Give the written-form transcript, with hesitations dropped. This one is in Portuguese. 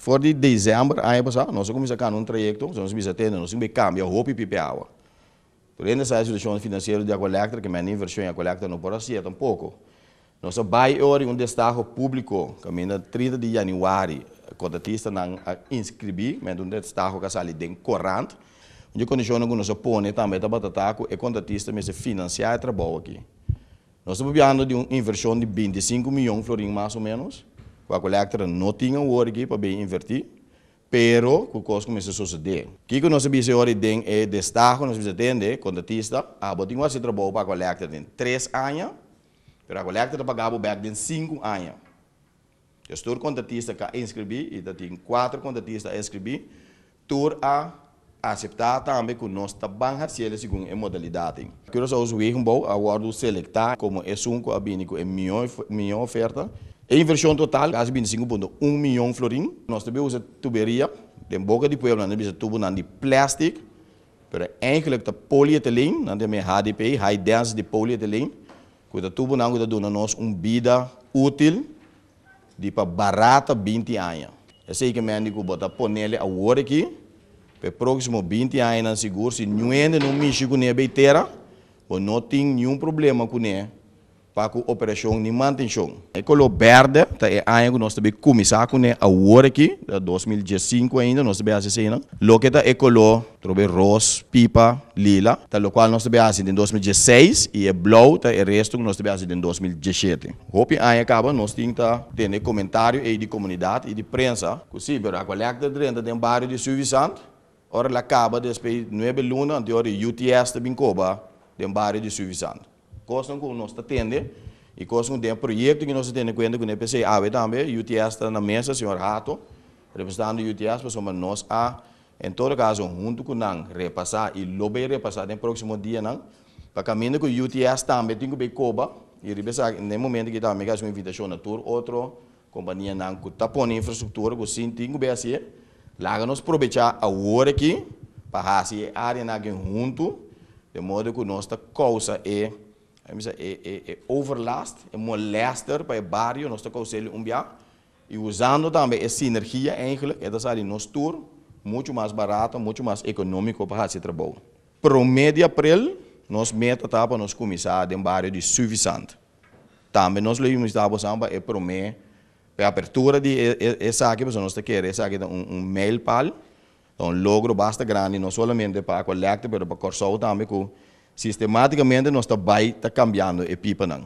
Voor die december, ano passado, nós começamos a um trajecto, nós começamos a ter, nós começamos a cambiar o roupa e pipi água. Porém, essa situação financeira da coleta, que a minha inversão em coleta não pode ser tampouco. Nós vai hoje destaque público, que no 30 de janeiro, o contratista não inscrevi, mas destaque que sai de corrente. A condição que nós põe também para atacar é contratista, mas financiar o trabalho aqui. Nós estamos falando de uma inversão de 25 milhões de florins mais ou menos. A coleta não tinha o ouro aqui para bem invertir. Pero, o coisa começa a suceder. O que nós vamos hoje é destaque, nós vamos atender, contratista, botinho esse trabalho para a coleta em 3 anos, pero a coleta pagava o back em 5 anos. Eu estou contratista que inscrevi, e tem 4 contratistas a inscrever, tur a aceitar também que nós trabalhamos segundo a modalidade. Quero só usar um pouco, agora selectar como é um abínico, é melhor oferta. A inversão total, quase 25,1 milhão de florins. Nós também usamos tuberia, de boca de pueblo, nós usamos tubo de plástico, mas eigenlijk de polietilene, nós temos HDP, High Density Polyethylene, que o tubo não dá nós vida útil, de para barata 20 anos. Eu sei que a gente pode pôr nele a hora aqui, para próximo 20 anos, seguro, se não mexe com a beiteira, não tem nenhum problema com ele. Para a operação de manutenção. A color verde, é ano que nós também começamos com a hora aqui, 2015 ainda, nós também fazemos. Lo que é color, rosa, pipa, lila, o qual nós também fazemos em 2016, e é blue, é o resto que nós também fazemos em 2017. Hope ano acaba, nós temos que ter comentário de comunidade e de prensa, possível, a coleta dentro do bairro de Suvisante, ora ela acaba depois 9 lunas, anterior UTS também coba do bairro de Suvisante. Coisas que nós atendemos e coisas que tem projeto que nós atendemos com o EPC. Também, o UTS está na mesa, senhor Rato, representando o UTS, para nós, em todo caso, junto com nós, repassar e repassar no próximo dia, para caminho que o UTS também tem que ver coba, e repassar, no momento que também faz uma invitação na tour, outra companhia que está pondo infraestrutura, que sim, tem que ver assim, lá nós aproveitar a hora aqui, para fazer a área junto, de modo que nossa causa é overlast, é molester para o bairro, nós causamos e usando também essa sinergia, eigenlijk, é da nosso tour, muito mais barato, muito mais econômico para esse trabalho. Para o mês de abril, nós meta para nós começar no bairro de Suvisante. Também nós levamos para o mês, para a abertura de essa aqui, nós queremos essa aqui mail pal, logro bastante grande, não somente para a coleta, mas para a Corsol também, sistematicamente nós está cambiando a pipa não.